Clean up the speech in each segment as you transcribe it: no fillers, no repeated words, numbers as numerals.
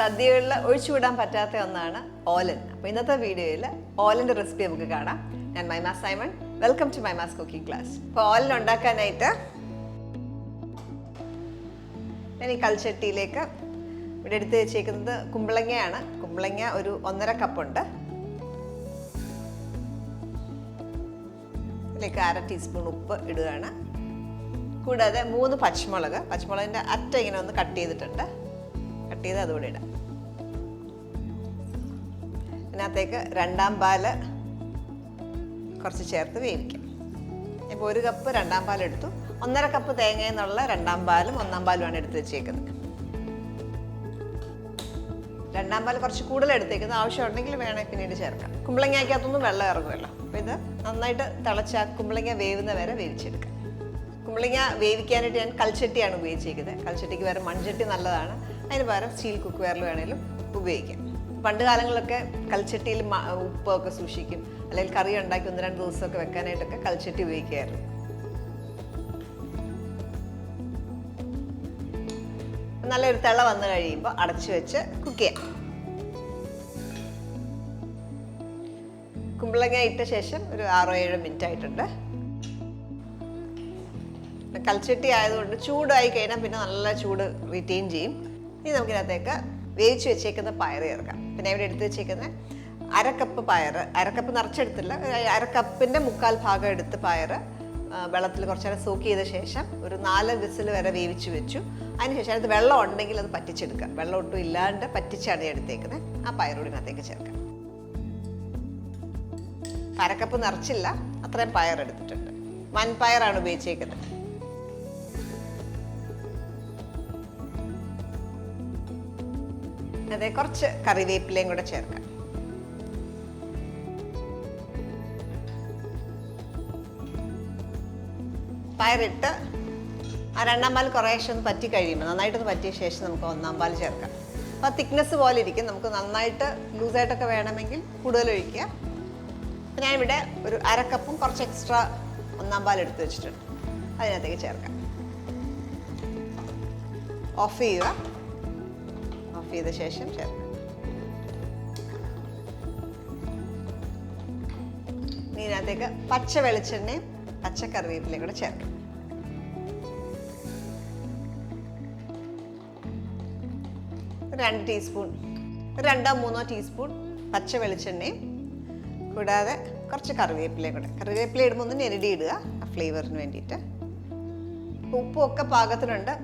സദ്യകളിൽ ഒഴിച്ചുവിടാൻ പറ്റാത്ത ഒന്നാണ് ഓലൻ. അപ്പോൾ ഇന്നത്തെ വീഡിയോയിൽ ഓലൻ്റെ റെസിപ്പി നമുക്ക് കാണാം. ഞാൻ Maima Simon, welcome to Maima's cooking class. അപ്പോൾ ഓലൻ ഉണ്ടാക്കാനായിട്ട് ഞാൻ ഈ കൽച്ചട്ടിയിലേക്ക് ഇവിടെ എടുത്ത് വെച്ചേക്കുന്നത് കുമ്പളങ്ങയാണ്. കുമ്പളങ്ങ ഒരു 1.5 കപ്പുണ്ട്. ഇതിലേക്ക് 1/2 ടീസ്പൂൺ ഉപ്പ് ഇടുകയാണ്. കൂടാതെ 3 പച്ചമുളക്, പച്ചമുളകിൻ്റെ അറ്റ ഇങ്ങനെ ഒന്ന് കട്ട് ചെയ്തിട്ടുണ്ട്. കട്ട് ചെയ്ത് അതുകൂടെ ഇടാം. ഇതിനകത്തേക്ക് 2 പാല് കുറച്ച് ചേർത്ത് വേവിക്കാം. ഇപ്പോൾ 1 കപ്പ് 2 പാൽ എടുത്തു. 1.5 കപ്പ് തേങ്ങയിൽ നിന്നുള്ള 2 പാലും 1 പാലുമാണ് എടുത്ത് വെച്ചേക്കുന്നത്. 2 പാൽ കുറച്ച് കൂടുതൽ എടുത്തേക്കുന്നത്, ആവശ്യമുണ്ടെങ്കിൽ വേണമെങ്കിൽ പിന്നീട് ചേർക്കാം. കുമ്പളങ്ങയ്ക്കകത്തൊന്നും വെള്ളം ഇറങ്ങുമല്ലോ. അപ്പോൾ ഇത് നന്നായിട്ട് തിളച്ച കുമ്പളങ്ങ വേവുന്ന വരെ വേവിച്ചെടുക്കാം. കുമ്പളങ്ങ വേവിക്കാനായിട്ട് ഞാൻ കൽച്ചട്ടിയാണ് ഉപയോഗിച്ചിരിക്കുന്നത്. കൽച്ചട്ടിക്ക് വേറെ മൺചട്ടി നല്ലതാണ്. അതിന് പകരം സ്റ്റീൽ കുക്ക് വെയറിൽ വേണേലും ഉപയോഗിക്കാം. പണ്ട് കാലങ്ങളിലൊക്കെ കൽച്ചട്ടിയിൽ ഉപ്പൊക്കെ സൂക്ഷിക്കും, അല്ലെങ്കിൽ കറി ഉണ്ടാക്കി 1-2 ദിവസമൊക്കെ വെക്കാനായിട്ടൊക്കെ കൽച്ചട്ടി ഉപയോഗിക്കായിരുന്നു. നല്ലൊരു തിള വന്നു കഴിയുമ്പോൾ അടച്ചു വെച്ച് കുക്ക് ചെയ്യാം. കുമ്പളങ്ങ ഇട്ട ശേഷം ഒരു 6-7 മിനിറ്റ് ആയിട്ടുണ്ട്. കൽച്ചട്ടി ആയതുകൊണ്ട് ചൂടായി കഴിഞ്ഞാൽ പിന്നെ നല്ല ചൂട് റിറ്റെയിൻ ചെയ്യും. ഇനി നമുക്കിനകത്തേക്ക് വേവിച്ച് വെച്ചേക്കുന്ന പയർ ചേർക്കാം. പിന്നെ ഇവിടെ എടുത്ത് വെച്ചേക്കുന്ന 1/2 കപ്പ് പയർ, 1/2 കപ്പ് നിറച്ചെടുത്തില്ല, 1/2 കപ്പിൻ്റെ 3/4 ഭാഗം എടുത്ത് പയർ വെള്ളത്തിൽ കുറച്ച് നേരം സോക്ക് ചെയ്ത ശേഷം ഒരു 4 വിസിൽ വരെ വേവിച്ച് വെച്ചു. അതിനുശേഷം അതിനകത്ത് വെള്ളം ഉണ്ടെങ്കിൽ അത് പറ്റിച്ചെടുക്കാം. വെള്ളം ഒട്ടും ഇല്ലാണ്ട് പറ്റിച്ചാണ് എടുത്തേക്കുന്നത്. ആ പയറൂടിനകത്തേക്ക് ചേർക്കാം. 1/2 കപ്പ് നിറച്ചില്ല, അത്രയും പയർ എടുത്തിട്ടുണ്ട്. വൻപയറാണ് ഉപയോഗിച്ചേക്കുന്നത്. അതെ, കുറച്ച് കറിവേപ്പിലയും കൂടെ ചേർക്കാം. പയറിട്ട് ആ 2 പാൽ കുറേശ്ശെ ഒന്ന് പറ്റി കഴിയുമ്പോൾ, നന്നായിട്ടൊന്ന് പറ്റിയ ശേഷം നമുക്ക് 1 പാൽ ചേർക്കാം. അപ്പോൾ തിക്നെസ് പോലെ ഇരിക്കും. നമുക്ക് നന്നായിട്ട് ലൂസായിട്ടൊക്കെ വേണമെങ്കിൽ കൂടുതൽ ഒഴിക്കുക. അപ്പോൾ ഞാനിവിടെ ഒരു 1/2 കപ്പും കുറച്ച് എക്സ്ട്രാ 1 പാൽ എടുത്ത് വെച്ചിട്ടുണ്ട്. അതിനകത്തേക്ക് ചേർക്കാം. ഓഫ് ചെയ്യുക. ഓഫ് ചെയ്ത ശേഷം ചേർക്കാം. ഇതിനകത്തേക്ക് പച്ച വെളിച്ചെണ്ണയും പച്ച കറിവേപ്പിലയും കൂടെ ചേർക്കാം. ഒരു 2 ടീസ്പൂൺ, 2-3 ടീസ്പൂൺ പച്ച വെളിച്ചെണ്ണയും കൂടാതെ കുറച്ച് കറിവേപ്പിലയും കൂടെ. കറിവേപ്പില ഇടുമ്പോൾ ഒന്ന് ഞെരടി ഇടുക, ആ ഫ്ലേവറിന് വേണ്ടിയിട്ട്. ഉപ്പും ഒക്കെ പാകത്തിനുണ്ട്.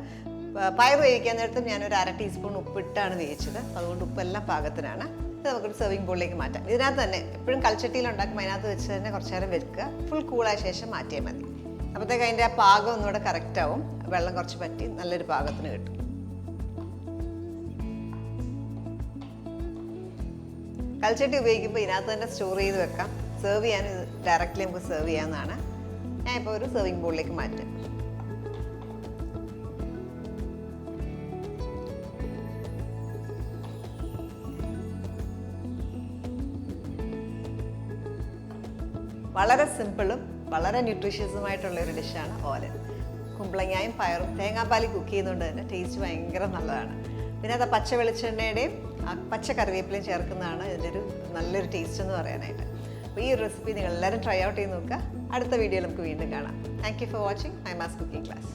പയർ വേവിക്കാൻ നേരത്തും ഞാനൊരു 1/2 ടീസ്പൂൺ ഉപ്പിട്ടാണ് വേവിച്ചത്. അതുകൊണ്ട് ഉപ്പെല്ലാം പാകത്തിനാണ്. ഇത് നമുക്കൊരു സെർവിങ് ബോളിലേക്ക് മാറ്റാം. ഇതിനകത്ത് തന്നെ എപ്പോഴും കൽച്ചട്ടിയിൽ ഉണ്ടാക്കുമ്പോൾ അതിനകത്ത് വെച്ച് തന്നെ കുറച്ച് നേരം വെക്കുക. ഫുൾ കൂളായ ശേഷം മാറ്റിയാൽ മതി. അപ്പോഴത്തേക്ക് അതിൻ്റെ ആ പാകം ഒന്നുകൂടെ കറക്റ്റാവും. വെള്ളം കുറച്ച് പറ്റി നല്ലൊരു പാകത്തിന് കിട്ടും. കൽച്ചട്ടി ഉപയോഗിക്കുമ്പോൾ ഇതിനകത്ത് തന്നെ സ്റ്റോർ ചെയ്ത് വെക്കാം. സെർവ് ചെയ്യാൻ ഇത് ഡയറക്റ്റ്ലി നമുക്ക് സെർവ് ചെയ്യാവുന്നതാണ്. ഞാൻ ഇപ്പോൾ ഒരു സെർവിങ് ബോളിലേക്ക് മാറ്റാം. വളരെ സിമ്പിളും വളരെ ന്യൂട്രീഷ്യസുമായിട്ടുള്ളൊരു ഡിഷാണ് ഓലൻ. കുമ്പളങ്ങയും പയറും തേങ്ങാപ്പാലിൽ കുക്ക് ചെയ്യുന്നതുകൊണ്ട് തന്നെ ടേസ്റ്റ് ഭയങ്കര നല്ലതാണ്. പിന്നെ അത് പച്ച വെളിച്ചെണ്ണയുടെയും പച്ച കറിവേപ്പിലയും ചേർക്കുന്നതാണ് ഇതിൻ്റെ ഒരു നല്ലൊരു ടേസ്റ്റ് എന്ന് പറയാനായിട്ട്. അപ്പോൾ ഈ ഒരു റെസിപ്പി നിങ്ങൾ എല്ലാവരും ട്രൈ ഔട്ട് ചെയ്ത് നോക്കുക. അടുത്ത വീഡിയോയിൽ നമുക്ക് വീണ്ടും കാണാം. Thank you for watching മൈമാസ് cooking class.